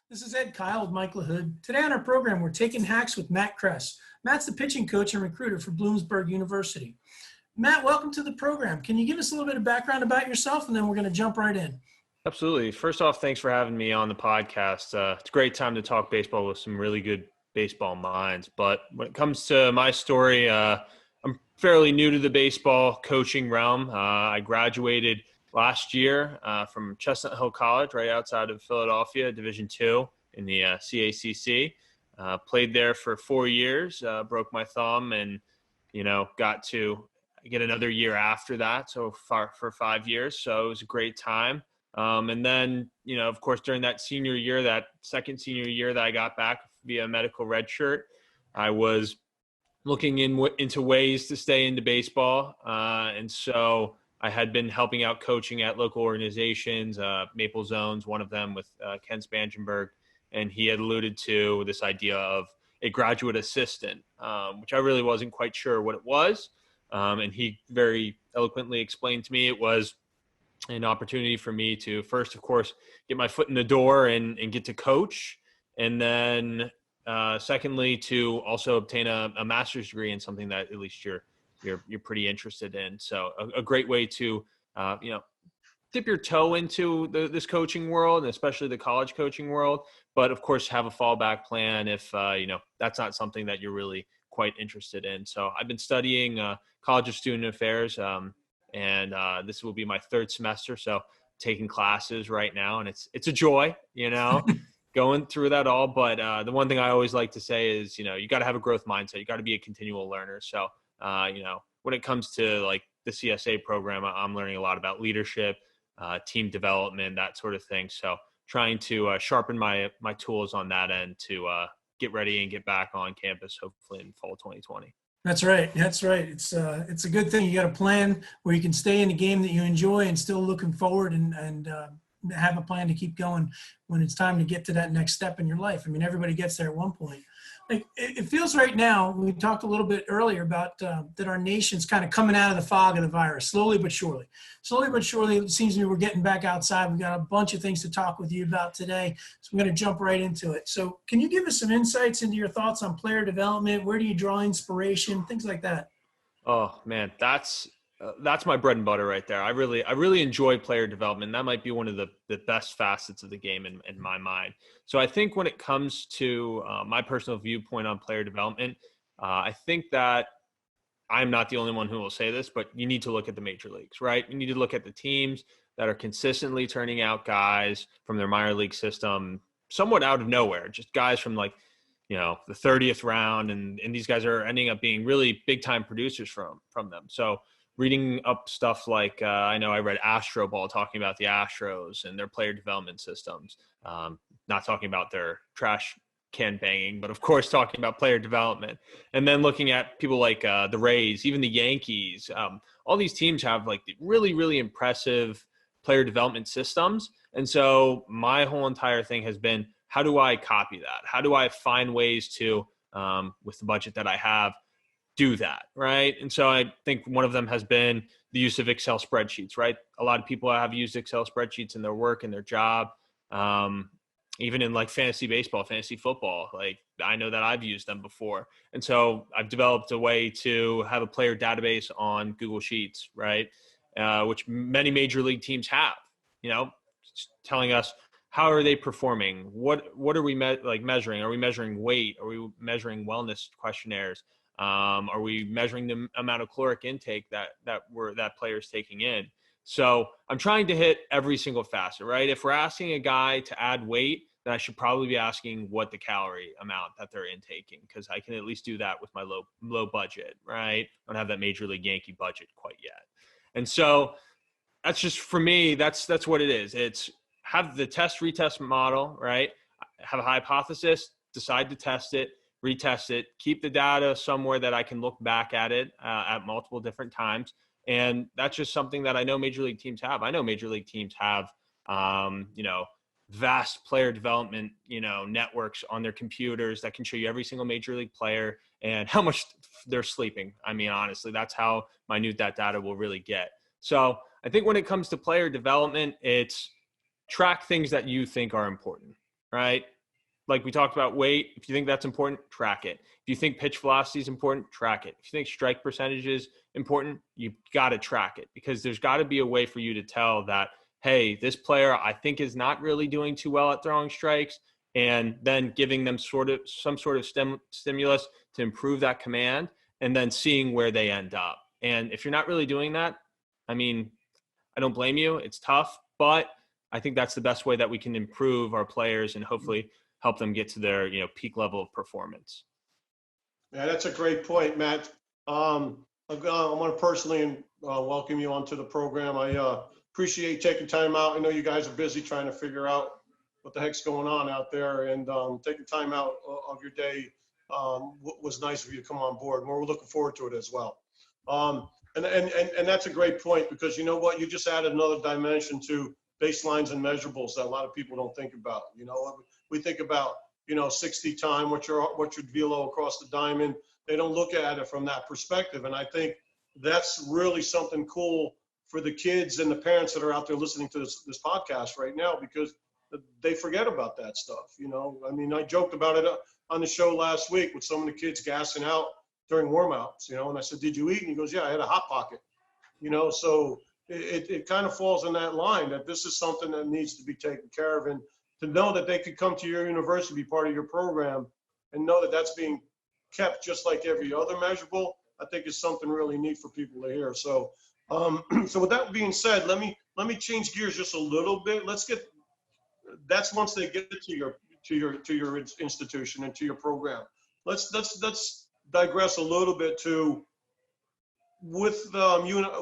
This is Ed Kyle with Mike LaHood. Today on our program, we're taking hacks with Matt Kress. Matt's the pitching coach and recruiter for Bloomsburg University. Matt, welcome to the program. Can you give us a little bit of background about yourself, and then we're going to jump right in? Absolutely. First off, thanks for having me on the podcast. It's a great time to talk baseball with some really good baseball minds. But when it comes to my story, I'm fairly new to the baseball coaching realm. I graduated last year from Chestnut Hill College, right outside of Philadelphia, Division II in the CACC. Played there for 4 years, broke my thumb, and got to get another year after that. So for 5 years. So it was a great time. And then, of course, during that senior year, that second senior year that I got back via medical redshirt, I was looking into ways to stay into baseball. And so I had been helping out coaching at local organizations, Maple Zones, one of them with Ken Spangenberg. And he had alluded to this idea of a graduate assistant, which I really wasn't quite sure what it was. And he very eloquently explained to me it was an opportunity for me to first, of course, get my foot in the door and get to coach. And then secondly, to also obtain a master's degree in something that at least you're pretty interested in. So a great way to, dip your toe into this coaching world, and especially the college coaching world. But of course, have a fallback plan if, that's not something that you're really quite interested in. So I've been studying College of Student Affairs, and this will be my third semester. So taking classes right now, and it's a joy, going through that all. But the one thing I always like to say is, you got to have a growth mindset. You got to be a continual learner. So, when it comes to like the CSA program, I'm learning a lot about leadership, team development, that sort of thing. So trying to sharpen my tools on that end to get ready and get back on campus, hopefully in fall 2020. That's right. That's right. It's a good thing. You got a plan where you can stay in a game that you enjoy and still looking forward and have a plan to keep going when it's time to get to that next step in your life. I mean, everybody gets there at one point. Like it feels right now, we talked a little bit earlier about that our nation's kind of coming out of the fog of the virus, slowly but surely. Slowly but surely, it seems to me we're getting back outside. We've got a bunch of things to talk with you about today, so I'm going to jump right into it. So can you give us some insights into your thoughts on player development? Where do you draw inspiration? Things like that. Oh man, that's my bread and butter right there. I really enjoy player development. That might be one of the best facets of the game in my mind. So I think when it comes to my personal viewpoint on player development, I think that I'm not the only one who will say this, but you need to look at the major leagues, right? You need to look at the teams that are consistently turning out guys from their minor league system, somewhat out of nowhere, just guys from like, the 30th round. And these guys are ending up being really big time producers from them. So reading up stuff like I know I read Astro Ball talking about the Astros and their player development systems, not talking about their trash can banging, but of course talking about player development. And then looking at people like the Rays, even the Yankees, all these teams have like really, really impressive player development systems. And so my whole entire thing has been, how do I copy that? How do I find ways to, with the budget that I have, do that, right? And so I think one of them has been the use of Excel spreadsheets, right? A lot of people have used Excel spreadsheets in their work and their job, even in like fantasy baseball, fantasy football. Like I know that I've used them before. And so I've developed a way to have a player database on Google Sheets, right? Which many major league teams have, telling us how are they performing? What are we measuring? Are we measuring weight? Are we measuring wellness questionnaires? Are we measuring the amount of caloric intake that player's taking in? So I'm trying to hit every single facet, right? If we're asking a guy to add weight, then I should probably be asking what the calorie amount that they're intaking, because I can at least do that with my low budget, right? I don't have that Major League Yankee budget quite yet. And so that's just, for me, that's what it is. It's have the retest model, right? Have a hypothesis, decide to test it, retest it, keep the data somewhere that I can look back at it at multiple different times. And that's just something that I know major league teams have. I know major league teams have, vast player development, networks on their computers that can show you every single major league player and how much they're sleeping. I mean, honestly, that's how minute that data will really get. So I think when it comes to player development, it's track things that you think are important, right? like we talked about weight, if you think that's important, track it. If you think pitch velocity is important, track it. If you think strike percentage is important, you got to track it, because there's got to be a way for you to tell that, hey, this player I think is not really doing too well at throwing strikes, and then giving them some sort of stimulus to improve that command, and then seeing where they end up. And if you're not really doing that, I mean, I don't blame you. It's tough, but I think that's the best way that we can improve our players and hopefully help them get to their, peak level of performance. Yeah, that's a great point, Matt. I want to personally welcome you onto the program. I appreciate taking time out. I know you guys are busy trying to figure out what the heck's going on out there, and taking time out of your day was nice of you to come on board. We're looking forward to it as well. And that's a great point, because you know what? You just added another dimension to baselines and measurables that a lot of people don't think about. We think about 60 time, what your velo across the diamond. They don't look at it from that perspective, and I think that's really something cool for the kids and the parents that are out there listening to this podcast right now, because they forget about that stuff. I mean, I joked about it on the show last week with some of the kids gassing out during warm-ups, and I said, did you eat? And he goes, yeah, I had a Hot Pocket. So it kind of falls in that line that this is something that needs to be taken care of. And to know that they could come to your university, be part of your program, and know that that's being kept just like every other measurable, I think is something really neat for people to hear. So, so with that being said, let me change gears just a little bit. That's once they get to your institution and to your program. Let's digress a little bit to, with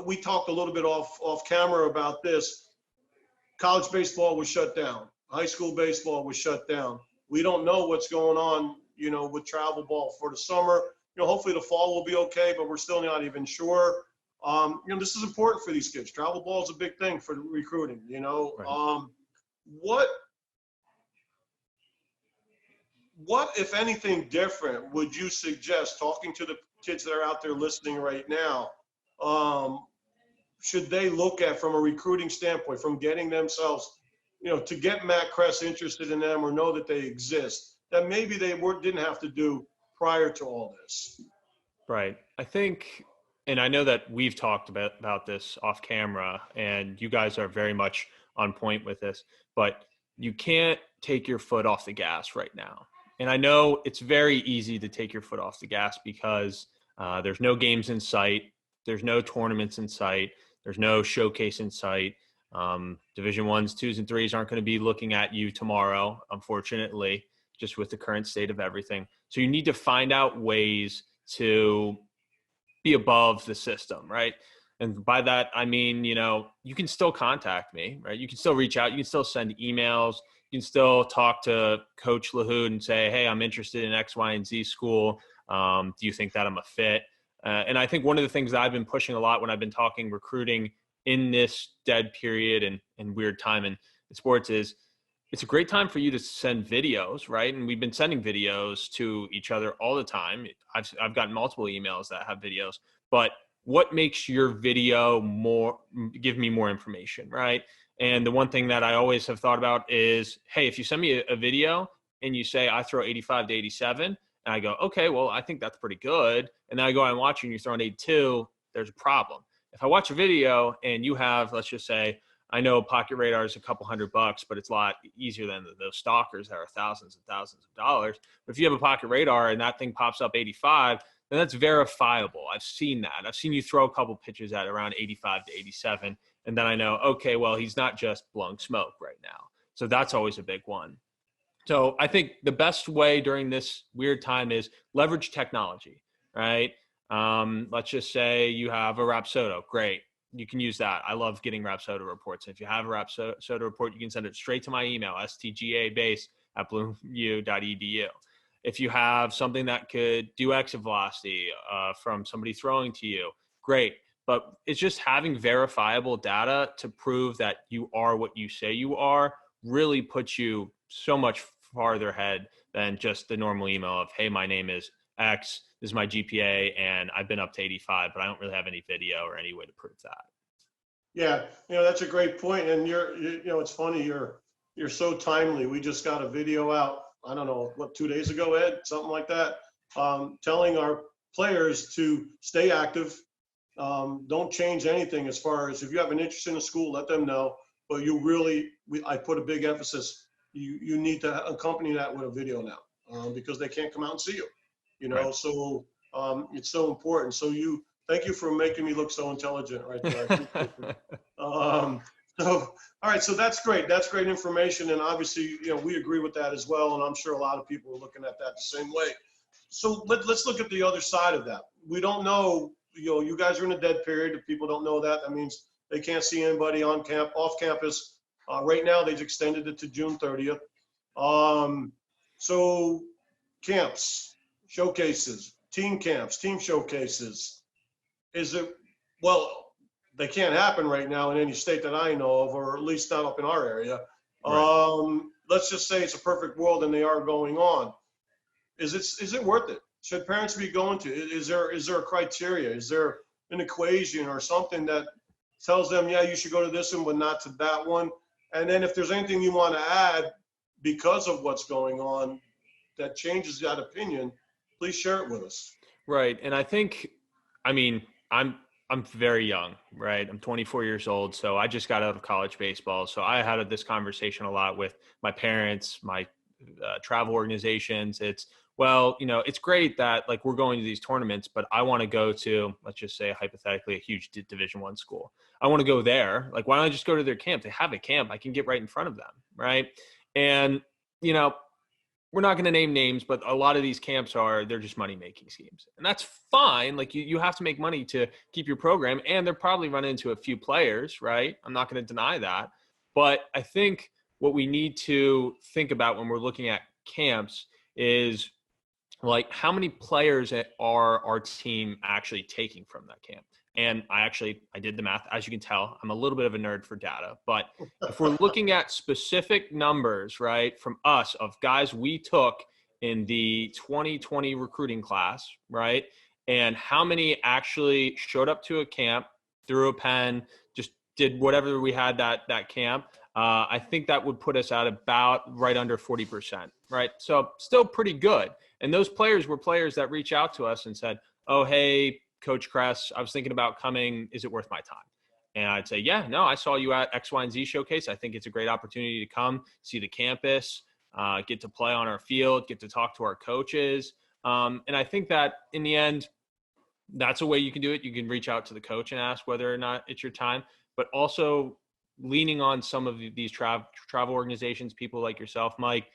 we talked a little bit off camera about this. College baseball was shut down. High school baseball was shut down. We don't know what's going on, with travel ball for the summer. Hopefully the fall will be okay, but we're still not even sure. This is important for these kids. Travel ball is a big thing for recruiting. Right. What, if anything, different would you suggest, talking to the kids that are out there listening right now, should they look at from a recruiting standpoint, from getting themselves, to get Matt Kress interested in them or know that they exist, that maybe they didn't have to do prior to all this? Right. I think, and I know that we've talked about this off camera, and you guys are very much on point with this, but you can't take your foot off the gas right now. And I know it's very easy to take your foot off the gas because there's no games in sight. There's no tournaments in sight. There's no showcase in sight. Division 1s, 2s, and 3s aren't going to be looking at you tomorrow, unfortunately, just with the current state of everything. So you need to find out ways to be above the system, right? And by that, I mean, you can still contact me, right? You can still reach out. You can still send emails. You can still talk to Coach LaHood and say, hey, I'm interested in X, Y, and Z school. Do you think that I'm a fit? And I think one of the things that I've been pushing a lot when I've been talking recruiting in this dead period and weird time in sports is it's a great time for you to send videos, right? And we've been sending videos to each other all the time. I've gotten multiple emails that have videos, but what makes your video give me more information, right? And the one thing that I always have thought about is, hey, if you send me a video and you say I throw 85 to 87, and I go, okay, well, I think that's pretty good. And then I go and watch you and you're throwing 82, there's a problem. If I watch a video and you have, let's just say, I know Pocket Radar is a couple $100, but it's a lot easier than those stalkers that are thousands and thousands of dollars. But if you have a Pocket Radar and that thing pops up 85, then that's verifiable. I've seen that. I've seen you throw a couple pitches at around 85 to 87. And then I know, okay, well, he's not just blowing smoke right now. So that's always a big one. So I think the best way during this weird time is leverage technology, right? Let's just say you have a Rapsodo. Great. You can use that. I love getting Rapsodo reports. If you have a Rapsodo report, you can send it straight to my email, stgabase@bloomu.edu. If you have something that could do exit velocity from somebody throwing to you, great. But it's just having verifiable data to prove that you are what you say you are really puts you so much farther ahead than just the normal email of, hey, my name is X, this is my GPA, and I've been up to 85, but I don't really have any video or any way to prove that. Yeah, that's a great point. And it's funny, you're so timely. We just got a video out I don't know, what, 2 days ago, Ed, something like that, telling our players to stay active. Don't change anything as far as if you have an interest in a school, let them know. But you really, I put a big emphasis. You need to accompany that with a video now, because they can't come out and see you. You know, Right. so it's so important. So thank you for making me look so intelligent right there. I appreciate it. So, all right, so that's great. That's great information. And obviously, you know, we agree with that as well. And I'm sure a lot of people are looking at that the same way. So let's look at the other side of that. We don't know, you know, you guys are in a dead period. If people don't know that, that means they can't see anybody off campus. Right now, they've extended it to June 30th. So camps, showcases, team camps, team showcases. Well, they can't happen right now in any state that I know of, or at least not up in our area. Right. Let's just say it's a perfect world and they are going on. Is it worth it? Should parents be going to? Is there a criteria? Is there an equation or something that tells them, yeah, you should go to this one, but not to that one? And then if there's anything you want to add because of what's going on that changes that opinion, please share it with us. Right. And I think, I mean, I'm very young, right? I'm 24 years old. So I just got out of college baseball. So I had this conversation a lot with my parents, my travel organizations. It's, well, you know, it's great that like we're going to these tournaments, but I want to go to, let's just say hypothetically, a huge Division I school. I want to go there. Like, why don't I just go to their camp? They have a camp. I can get right in front of them. Right. And, you know, we're not going to name names, but a lot of these camps they're just money-making schemes. And that's fine. Like you have to make money to keep your program, and they're probably run into a few players, right? I'm not going to deny that. But I think what we need to think about when we're looking at camps is like how many players are our team actually taking from that camp? And I did the math. As you can tell, I'm a little bit of a nerd for data. But if we're looking at specific numbers, right, from us of guys we took in the 2020 recruiting class, right, and how many actually showed up to a camp, threw a pen, just did whatever we had that camp, I think that would put us at about right under 40%, right? So still pretty good. And those players were players that reach out to us and said, oh, hey, Coach Kress, I was thinking about coming. Is it worth my time? And I'd say, yeah, no, I saw you at X, Y, and Z showcase. I think it's a great opportunity to come see the campus, get to play on our field, get to talk to our coaches. And I think that in the end, that's a way you can do it. You can reach out to the coach and ask whether or not it's your time, but also leaning on some of these travel organizations, people like yourself, Mike,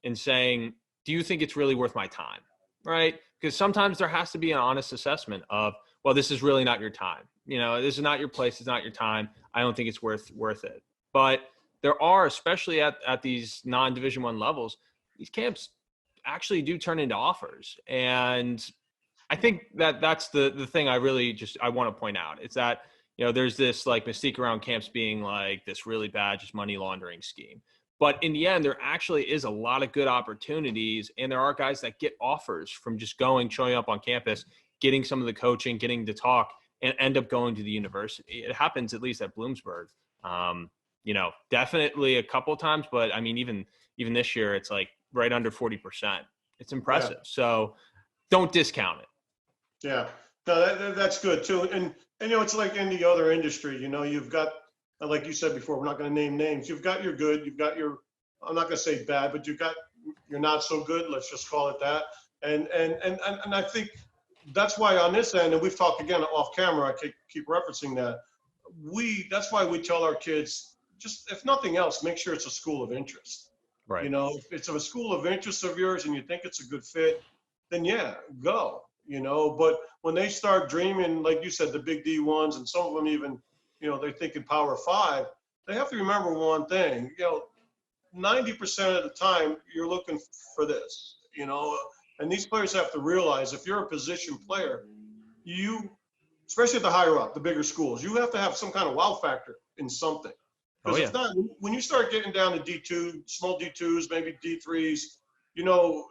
and saying, do you think it's really worth my time? Right? Because sometimes there has to be an honest assessment of, well, this is really not your time. You know, this is not your place. It's not your time. I don't think it's worth it. But there are, especially at these non-Division I levels, these camps actually do turn into offers. And I think that's the thing I want to point out. It's that, you know, there's this like mystique around camps being like this really bad, just money laundering scheme. But in the end, there actually is a lot of good opportunities. And there are guys that get offers from just showing up on campus, getting some of the coaching, getting to talk, and end up going to the university. It happens at least at Bloomsburg. You know, definitely a couple times, but I mean, even this year, it's like right under 40%. It's impressive. Yeah. So don't discount it. Yeah, no, that's good too. And you know, it's like any other industry. You know, you've got, like you said before, we're not going to name names. You've got your good, you've got your, I'm not going to say bad, but you've got your not so good. Let's just call it that. And I think that's why on this end, and we've talked again off camera, I keep referencing that. That's why we tell our kids, just if nothing else, make sure it's a school of interest. Right. You know, if it's a school of interest of yours and you think it's a good fit, then yeah, go. You know, but when they start dreaming, like you said, the big D1s, and some of them even, you know, they're thinking Power 5, they have to remember one thing, you know, 90% of the time you're looking for this, you know, and these players have to realize if you're a position player, especially at the higher up, the bigger schools, you have to have some kind of wow factor in something. Because if not, when you start getting down to D2, small D2s, maybe D3s, you know,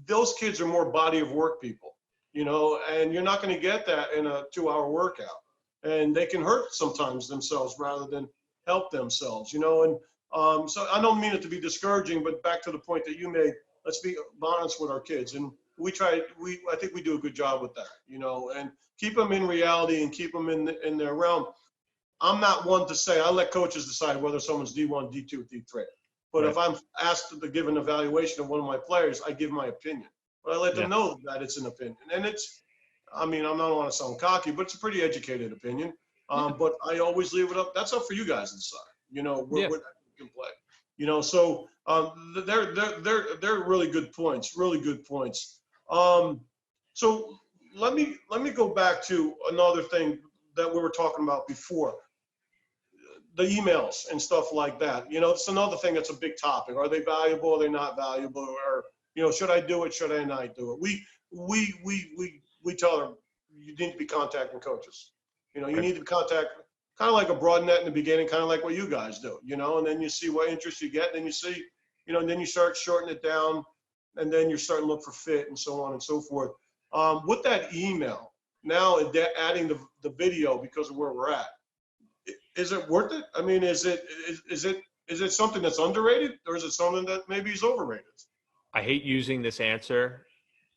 those kids are more body of work people. You know, and you're not going to get that in a 2-hour workout. And they can hurt sometimes themselves rather than help themselves, you know. And so I don't mean it to be discouraging, but back to the point that you made, let's be honest with our kids. And I think we do a good job with that, and keep them in reality and keep them in their realm. I'm not one to say, I let coaches decide whether someone's D1, D2, D3. But Right. if I'm asked to give an evaluation of one of my players, I give my opinion. But I let them know that it's an opinion. And I don't want to sound cocky, but it's a pretty educated opinion. But I always leave it up. That's up for you guys to decide, what you can play. So they're really good points, really good points. So let me go back to another thing that we were talking about before. The emails and stuff like that. It's another thing that's a big topic. Are they valuable? Are they not valuable? Or, should I do it? Should I not do it? We tell them you need to be contacting coaches. You need to contact kind of like a broad net in the beginning, kind of like what you guys do, and then you see what interest you get. And then you see, and then you start shorting it down, and then you're starting to look for fit and so on and so forth. With that email, now adding the video because of where we're at, is it worth it? I mean, is it something that's underrated, or is it something that maybe is overrated? I hate using this answer,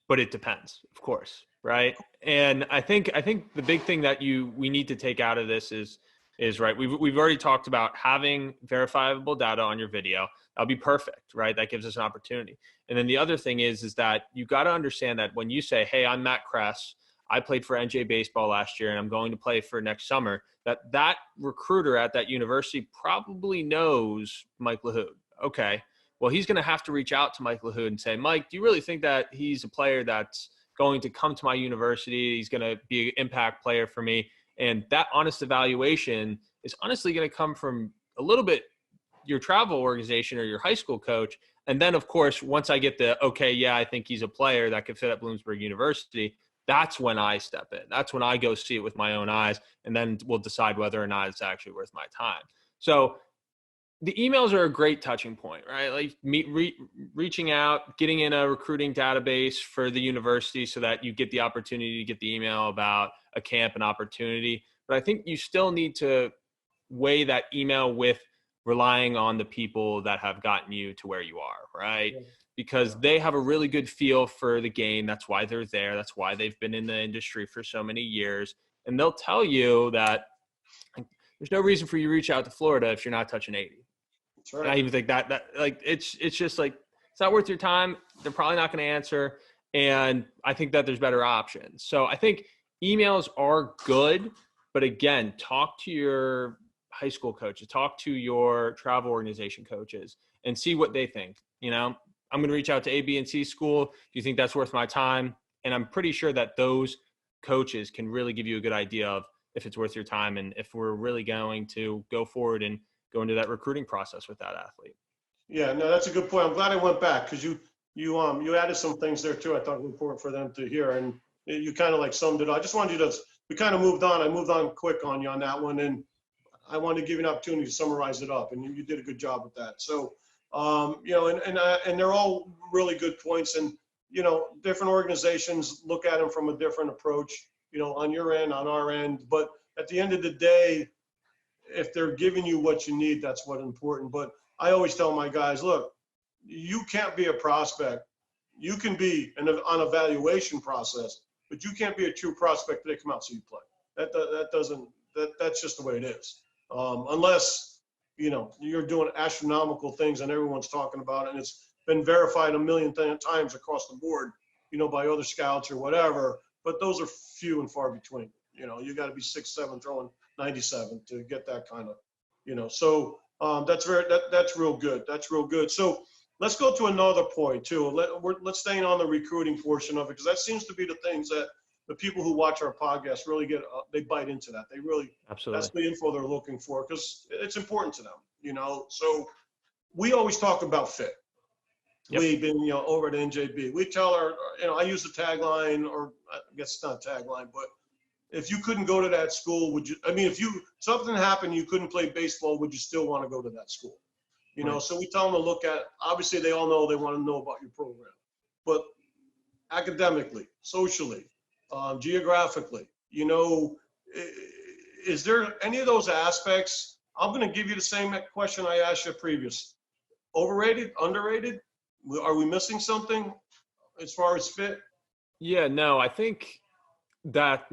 but it depends, of course, right? And I think the big thing that we need to take out of this is right. We've already talked about having verifiable data on your video. That'll be perfect, right? That gives us an opportunity. And then the other thing is that you got to understand that when you say, "Hey, I'm Matt Kress. I played for NJ baseball last year and I'm going to play for next summer," that recruiter at that university probably knows Mike LaHood. Okay, well, he's going to have to reach out to Mike LaHood and say, "Mike, do you really think that he's a player that's going to come to my university? He's going to be an impact player for me?" And that honest evaluation is honestly going to come from a little bit your travel organization or your high school coach. And then, of course, once I get I think he's a player that could fit at Bloomsburg University, that's when I step in. That's when I go see it with my own eyes, and then we'll decide whether or not it's actually worth my time. So the emails are a great touching point, right? Like reaching out, getting in a recruiting database for the university so that you get the opportunity to get the email about a camp and opportunity. But I think you still need to weigh that email with relying on the people that have gotten you to where you are, right? Yeah. Because they have a really good feel for the game. That's why they're there. That's why they've been in the industry for so many years. And they'll tell you that there's no reason for you to reach out to Florida if you're not touching 80. That's right. And I even think that like, it's just like, it's not worth your time. They're probably not going to answer. And I think that there's better options. So I think emails are good, but again, talk to your high school coaches, talk to your travel organization coaches and see what they think. I'm going to reach out to A, B, and C school. Do you think that's worth my time? And I'm pretty sure that those coaches can really give you a good idea of if it's worth your time and if we're really going to go forward and go into that recruiting process with that athlete. Yeah, no, that's a good point. I'm glad I went back because you added some things there too I thought were important for them to hear, and you kind of like summed it up. I just wanted you to, we kind of moved on. I moved on quick on you on that one, and I wanted to give you an opportunity to summarize it up, and you did a good job with that. So, and they're all really good points, and different organizations look at them from a different approach, on your end, on our end. But at the end of the day, if they're giving you what you need, that's what's important. But I always tell my guys, look, you can't be a prospect. You can be on evaluation process, but you can't be a true prospect till they come out so you play. That's just the way it is. Unless, you're doing astronomical things and everyone's talking about it and it's been verified a million times across the board, by other scouts or whatever, but those are few and far between. You got to be 6'7", throwing 97 to get that kind of, so that's real good. That's real good. So let's go to another point too. Let's stay on the recruiting portion of it, because that seems to be the things that the people who watch our podcast really they bite into that. They really, absolutely, that's the info they're looking for because it's important to them, So we always talk about fit. Yep. We've been, over at NJB. We tell our, I use the tagline, or I guess it's not a tagline, but if you couldn't go to that school, if something happened, you couldn't play baseball, would you still want to go to that school? Right. So we tell them to look at, obviously they all know, they want to know about your program, but academically, socially, geographically, is there any of those aspects? I'm going to give you the same question I asked you previous. Overrated, underrated? Are we missing something as far as fit? Yeah, no, I think that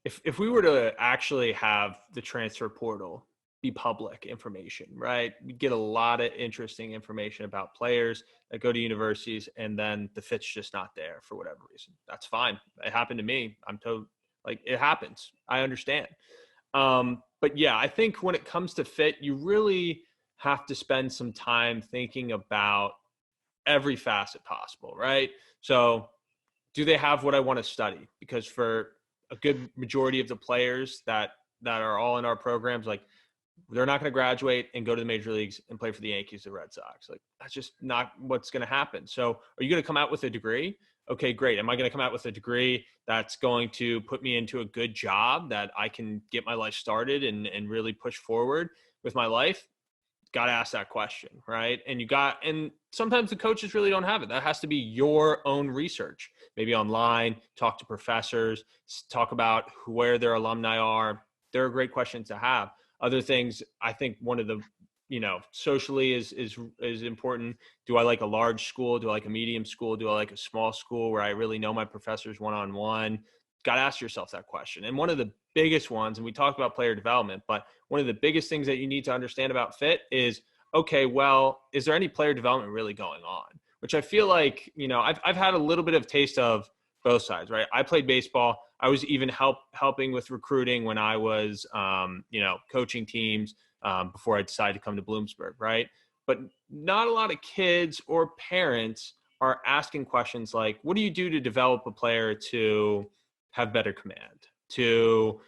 if we were to actually have the transfer portal be public information, right? We get a lot of interesting information about players that go to universities and then the fit's just not there for whatever reason. That's fine. It happened to me. I'm told, like, it happens. I understand. But yeah, I think when it comes to fit, you really have to spend some time thinking about every facet possible, right? So do they have what I want to study? Because for a good majority of the players that are all in our programs, like, they're not going to graduate and go to the major leagues and play for the Yankees, the Red Sox. Like, that's just not what's going to happen. So are you going to come out with a degree? Okay, great. Am I going to come out with a degree that's going to put me into a good job that I can get my life started and really push forward with my life? Got to ask that question, right? And sometimes the coaches really don't have it. That has to be your own research, maybe online, talk to professors, talk about where their alumni are. They're great questions to have. Other things, I think one of the, socially is important. Do I like a large school? Do I like a medium school? Do I like a small school where I really know my professors one-on-one? Got to ask yourself that question. And one of the biggest ones, and we talked about player development, but one of the biggest things that you need to understand about fit is, okay, well, is there any player development really going on? Which I feel like, I've had a little bit of taste of both sides, right? I played baseball. I was even helping with recruiting when I was, coaching teams before I decided to come to Bloomsburg, right? But not a lot of kids or parents are asking questions like, what do you do to develop a player to have better command, to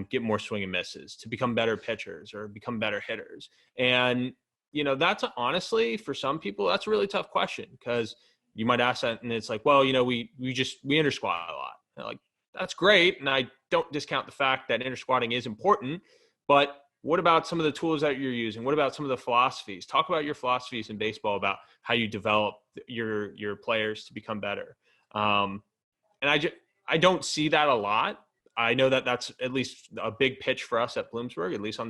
get more swing and misses, to become better pitchers or become better hitters? And, that's honestly, for some people, that's a really tough question, because you might ask that and it's like, well, we inter squat a lot. And like, that's great. And I don't discount the fact that inter squatting is important, but what about some of the tools that you're using? What about some of the philosophies? Talk about your philosophies in baseball about how you develop your players to become better. And I don't see that a lot. I know that that's at least a big pitch for us at Bloomsburg, at least on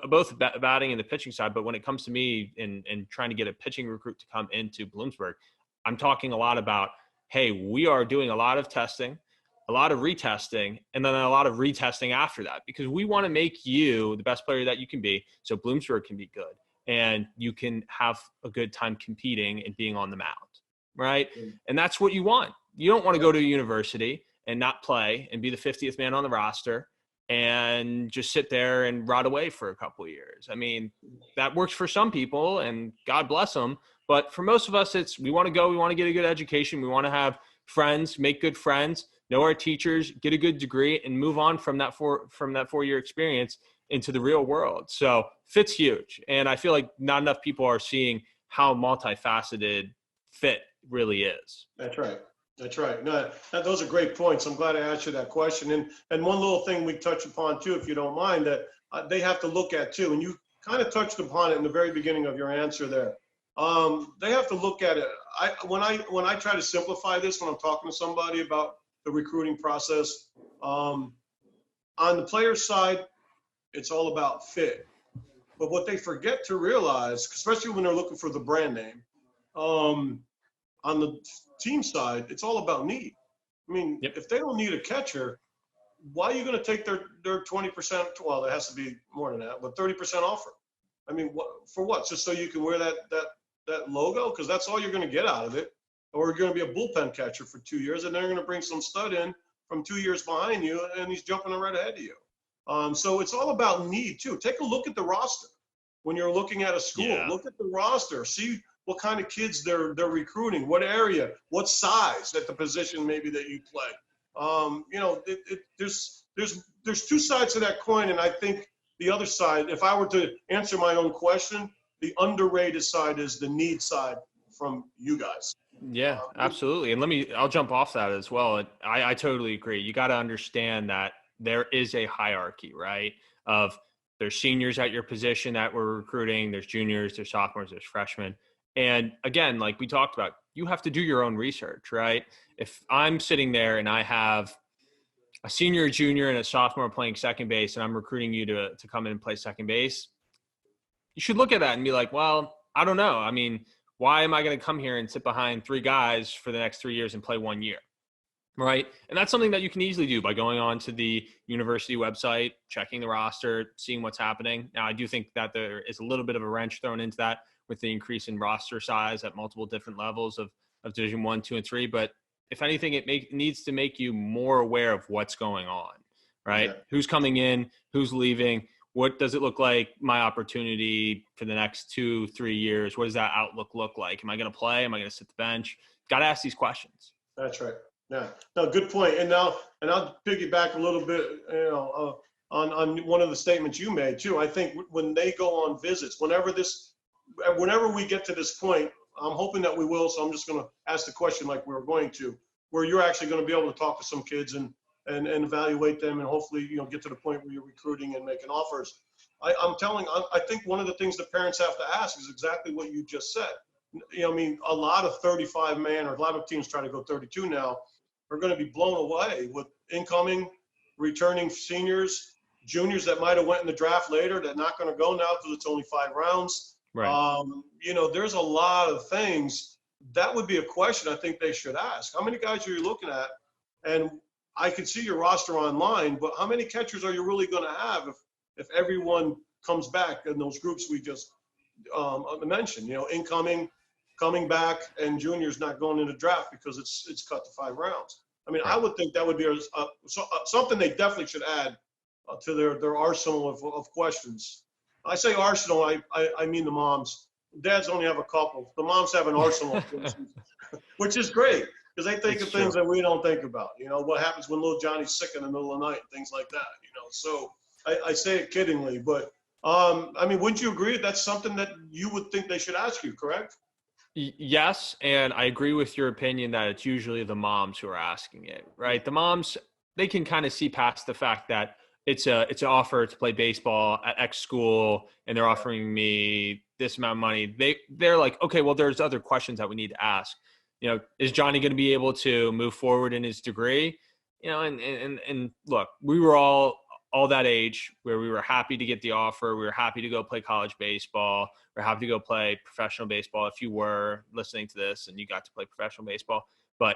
both batting and the pitching side. But when it comes to me and trying to get a pitching recruit to come into Bloomsburg, I'm talking a lot about, hey, we are doing a lot of testing, a lot of retesting, and then a lot of retesting after that, because we want to make you the best player that you can be, so Bloomsburg can be good and you can have a good time competing and being on the mound, right? And that's what you want. You don't want to go to a university and not play and be the 50th man on the roster and just sit there and rot away for a couple of years. I mean, that works for some people and God bless them. But for most of us, we want to go, we want to get a good education. We want to have friends, make good friends, know our teachers, get a good degree, and move on from that 4-year experience into the real world. So fit's huge. And I feel like not enough people are seeing how multifaceted fit really is. That's right. That's right. No, those are great points. I'm glad I asked you that question. And one little thing we touch upon too, if you don't mind, that they have to look at too, and you kind of touched upon it in the very beginning of your answer there. They have to look at it. When I try to simplify this, when I'm talking to somebody about the recruiting process, on the player's side, it's all about fit. But what they forget to realize, especially when they're looking for the brand name, on the team side, it's all about need. I mean, if they don't need a catcher, why are you going to take their 20%? Well, it has to be more than that, but 30% offer. I mean, for what? Just so you can wear that logo? Because that's all you're going to get out of it. Or you're going to be a bullpen catcher for 2 years, and they're going to bring some stud in from 2 years behind you, and he's jumping right ahead of you. So it's all about need too. Take a look at the roster when you're looking at a school. Yeah. Look at the roster. See what kind of kids they're recruiting, what area, what size at the position maybe that you play. There's two sides to that coin, and I think the other side, if I were to answer my own question, the underrated side is the need side from you guys. Yeah, absolutely. And I'll jump off that as well. I totally agree. You got to understand that there is a hierarchy, right? Of there's seniors at your position that we're recruiting, there's juniors, there's sophomores, there's freshmen. And again, like we talked about, you have to do your own research, right? If I'm sitting there and I have a senior, a junior, and a sophomore playing second base, and I'm recruiting you to come in and play second base, you should look at that and be like, well, I don't know. I mean, Why am I going to come here and sit behind 3 guys for the next 3 years and play 1 year? Right. And that's something that you can easily do by going on to the university website, checking the roster, seeing what's happening. Now, I do think that there is a little bit of a wrench thrown into that with the increase in roster size at multiple different levels of Division 1, 2, and 3. But if anything, it needs to make you more aware of what's going on, right? Yeah. Who's coming in, who's leaving, what does it look like my opportunity for the next 2-3 years? What does that outlook look like? Am I going to play? Am I going to sit the bench? Got to ask these questions. That's right. Yeah. No, good point. And I'll piggyback a little bit, on one of the statements you made too. I think when they go on visits, whenever we get to this point, I'm hoping that we will. So I'm just going to ask the question like we were going to, where you're actually going to be able to talk to some kids and evaluate them, and hopefully, get to the point where you're recruiting and making offers. I think one of the things that parents have to ask is exactly what you just said. A lot of 35-man, or a lot of teams try to go 32 now, are going to be blown away with incoming, returning seniors, juniors that might have went in the draft later that not going to go now because it's only 5 rounds. Right. There's a lot of things. That would be a question I think they should ask. How many guys are you looking at? And I could see your roster online, but how many catchers are you really going to have if everyone comes back in those groups we just mentioned? Incoming, coming back, and juniors not going into draft because it's cut to 5 rounds. I mean, Right. I would think that would be something they definitely should add to their arsenal of questions. I say arsenal, I mean the moms. Dads only have a couple. The moms have an arsenal of questions, which is great because they think It's of things true. that we don't think about. What happens when little Johnny's sick in the middle of the night, things like that. So I say it kiddingly, but wouldn't you agree that's something that you would think they should ask you, correct? Yes, and I agree with your opinion that it's usually the moms who are asking it, right? The moms, they can kind of see past the fact that it's an offer to play baseball at X school, and they're offering me this amount of money. They're like, okay, well, there's other questions that we need to ask. Is Johnny going to be able to move forward in his degree? And look, we were all that age where we were happy to get the offer. We were happy to go play college baseball. We're happy to go play professional baseball. If you were listening to this and you got to play professional baseball, but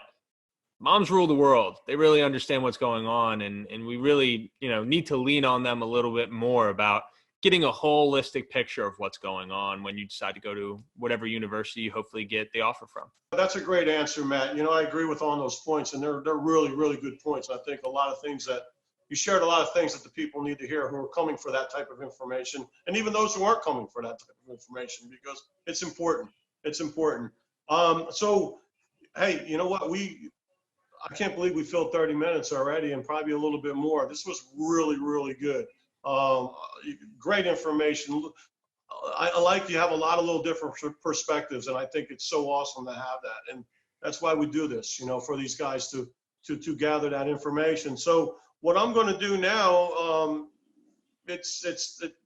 moms rule the world. They really understand what's going on. And we really, need to lean on them a little bit more about getting a holistic picture of what's going on when you decide to go to whatever university you hopefully get the offer from. That's a great answer, Matt. I agree with all those points, and they're really, really good points. I think a lot of things that you shared, a lot of things that the people need to hear who are coming for that type of information, and even those who aren't coming for that type of information, because it's important. It's important. So, hey, you know what? I can't believe we filled 30 minutes already, and probably a little bit more. This was really, really good. Great information. I like you have a lot of little different perspectives, and I think it's so awesome to have that. And that's why we do this, for these guys to gather that information. So what I'm going to do now,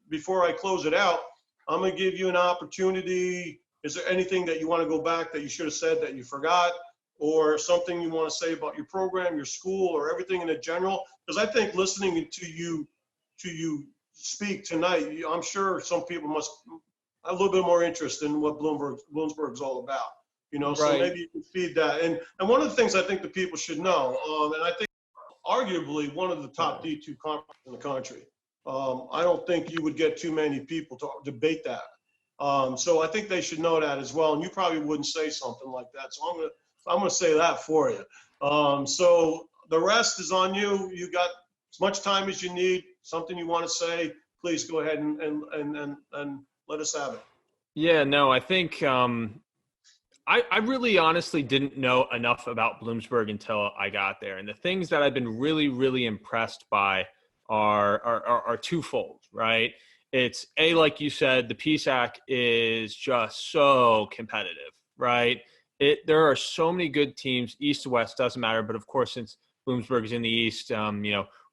before I close it out, I'm going to give you an opportunity. Is there anything that you want to go back that you should have said that you forgot, or something you want to say about your program, your school, or everything in general? Because I think listening to you speak tonight, I'm sure some people must have a little bit more interest in what Bloomsburg's all about. So Right. maybe you can feed that. And one of the things I think the people should know, and I think arguably one of the top D2 conferences in the country. I don't think you would get too many people to debate that. So I think they should know that as well. And you probably wouldn't say something like that. So I'm gonna say that for you. So the rest is on you. You got as much time as you need. Something you want to say, please go ahead and let us have it. Yeah, no, I think I really honestly didn't know enough about Bloomsburg until I got there. And the things that I've been really, really impressed by are twofold, right? It's like you said, the PSAC is just so competitive, right? There are so many good teams, east to west, doesn't matter. But of course, since Bloomsburg is in the east,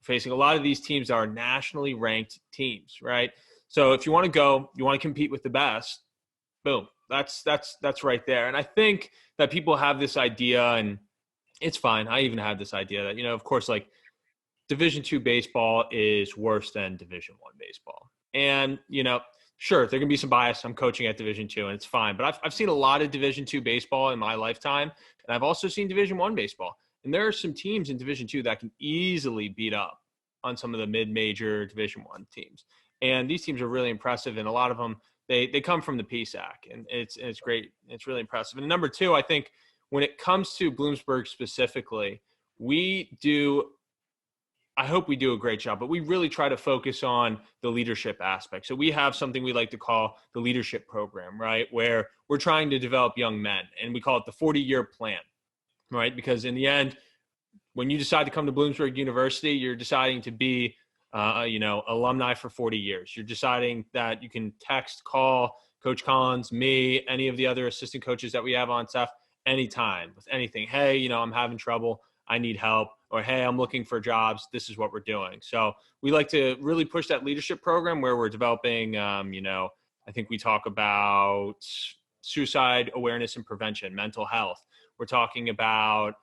facing a lot of these teams that are nationally ranked teams, right? So if you want to go, you want to compete with the best, boom, that's right there. And I think that people have this idea, and it's fine. I even had this idea that, of course, like Division II baseball is worse than Division I baseball. And, sure, there can be some bias. I'm coaching at Division II, and it's fine. But I've seen a lot of Division II baseball in my lifetime, and I've also seen Division I baseball. And there are some teams in Division II that can easily beat up on some of the mid-major Division I teams. And these teams are really impressive, and a lot of them, they come from the PSAC, and it's great. It's really impressive. And number two, I think when it comes to Bloomsburg specifically, I hope we do a great job, but we really try to focus on the leadership aspect. So we have something we like to call the leadership program, right? Where we're trying to develop young men, and we call it the 40-year plan, right? Because in the end, when you decide to come to Bloomsburg University, you're deciding to be, alumni for 40 years. You're deciding that you can text, call Coach Collins, me, any of the other assistant coaches that we have on staff anytime with anything. Hey, I'm having trouble. I need help. Or, hey, I'm looking for jobs. This is what we're doing. So we like to really push that leadership program where we're developing, I think we talk about suicide awareness and prevention, mental health. We're talking about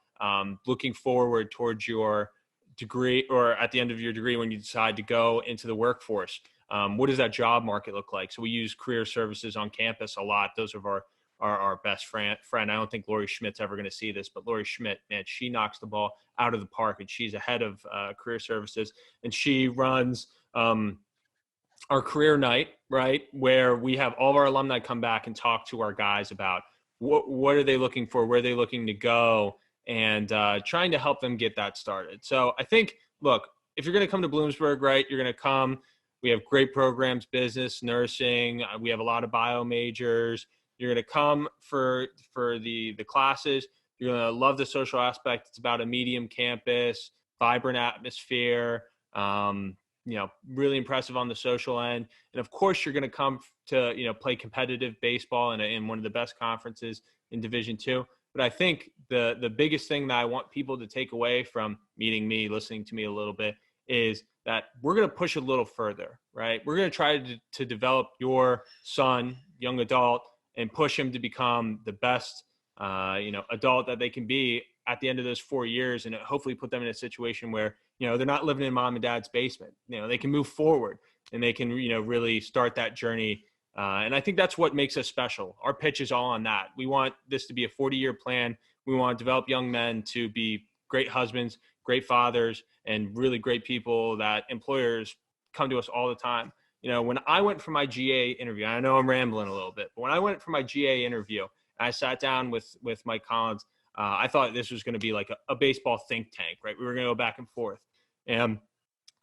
looking forward towards your degree, or at the end of your degree when you decide to go into the workforce. What does that job market look like? So we use career services on campus a lot. Those are our best friend. I don't think Lori Schmidt's ever going to see this, but Lori Schmidt, man, she knocks the ball out of the park, and she's a head of career services, and she runs our career night, right, where we have all of our alumni come back and talk to our guys about what are they looking for, where are they looking to go, and trying to help them get that started. So I think, look, if you're going to come to Bloomsburg, right, you're going to come. We have great programs, business, nursing. We have a lot of bio majors. You're going to come for the classes. You're going to love the social aspect. It's about a medium campus, vibrant atmosphere, really impressive on the social end. And of course, you're going to come to, play competitive baseball in one of the best conferences in Division II. But I think the biggest thing that I want people to take away from meeting me, listening to me a little bit, is that we're going to push a little further, right? We're going to try to develop your son, young adult, and push him to become the best, adult that they can be at the end of those 4 years, and hopefully put them in a situation where, they're not living in mom and dad's basement. They can move forward, and they can, really start that journey. And I think that's what makes us special. Our pitch is all on that. We want this to be a 40-year plan. We want to develop young men to be great husbands, great fathers, and really great people that employers come to us all the time. When I went for my GA interview, I know I'm rambling a little bit, but when I went for my GA interview, I sat down with Mike Collins. I thought this was going to be like a baseball think tank, right? We were going to go back and forth. And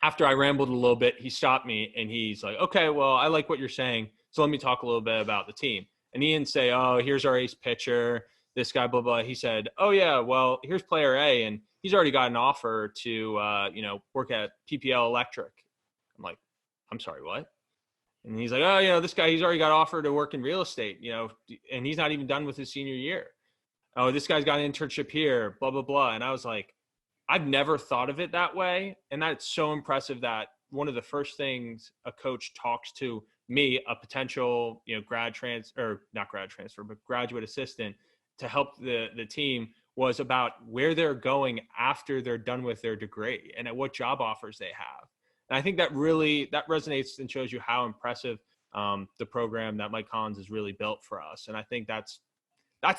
after I rambled a little bit, he stopped me and he's like, okay, well, I like what you're saying. So let me talk a little bit about the team. And he didn't say, oh, here's our ace pitcher, this guy, blah, blah. He said, oh, yeah, well, here's player A, and he's already got an offer to, work at PPL Electric. I'm like, I'm sorry, what? And he's like, oh, this guy, he's already got offered to work in real estate, and he's not even done with his senior year. Oh, this guy's got an internship here, blah, blah, blah. And I was like, I've never thought of it that way. And that's so impressive that one of the first things a coach talks to me, a potential, graduate assistant to help the team, was about where they're going after they're done with their degree and at what job offers they have. And I think that resonates and shows you how impressive the program that Mike Collins has really built for us. And I think that's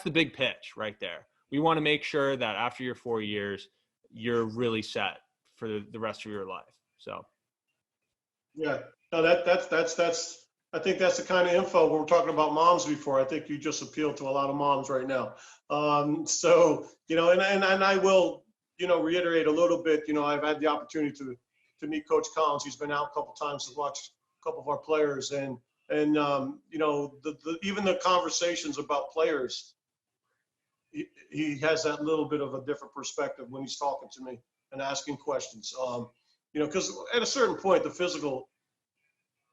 the big pitch right there. We want to make sure that after your 4 years, you're really set for the rest of your life. So. Yeah, no, that's I think that's the kind of info we were talking about moms before. I think you just appeal to a lot of moms right now. And I will, reiterate a little bit. I've had the opportunity to meet Coach Collins. He's been out a couple times to watch a couple of our players, and even the conversations about players, he has that little bit of a different perspective when he's talking to me and asking questions. Because at a certain point, the physical,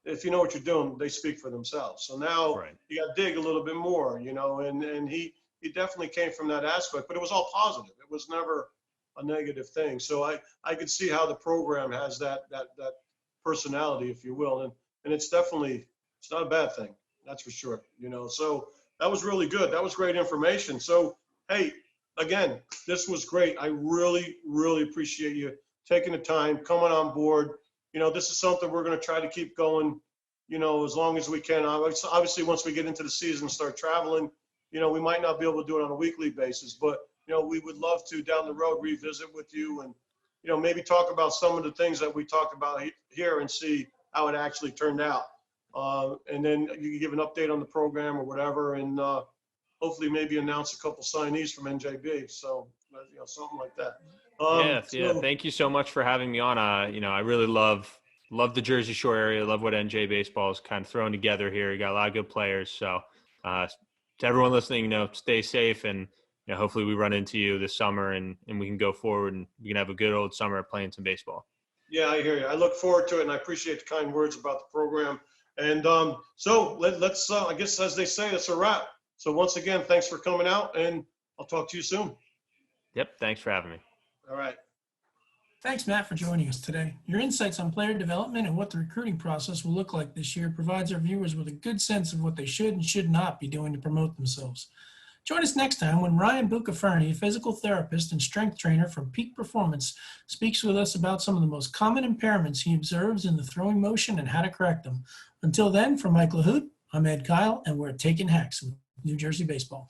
if you know what you're doing, they speak for themselves. So now you got to dig a little bit more, and he definitely came from that aspect, but it was all positive. It was never a negative thing. So I could see how the program has that personality, if you will, and it's not a bad thing. That's for sure. So that was really good. That was great information. So, hey, again, this was great. I really, really appreciate you taking the time, coming on board. This is something we're going to try to keep going, as long as we can. Obviously, once we get into the season and start traveling, we might not be able to do it on a weekly basis, but, we would love to down the road revisit with you and, maybe talk about some of the things that we talked about here and see how it actually turned out. And then you can give an update on the program or whatever, and hopefully maybe announce a couple signees from NJB. So, something like that. Yeah. Thank you so much for having me on. I really love the Jersey Shore area. Love what NJ baseball is kind of throwing together here. You got a lot of good players. So to everyone listening, stay safe, and hopefully we run into you this summer and we can go forward and we can have a good old summer playing some baseball. Yeah, I hear you. I look forward to it, and I appreciate the kind words about the program. And so let's I guess, as they say, it's a wrap. So once again, thanks for coming out, and I'll talk to you soon. Yep. Thanks for having me. All right. Thanks, Matt, for joining us today. Your insights on player development and what the recruiting process will look like this year provides our viewers with a good sense of what they should and should not be doing to promote themselves. Join us next time when Ryan Bucaferni, a physical therapist and strength trainer from Peak Performance, speaks with us about some of the most common impairments he observes in the throwing motion and how to correct them. Until then, from Mike LaHood, I'm Ed Kyle, and we're taking hacks with New Jersey Baseball.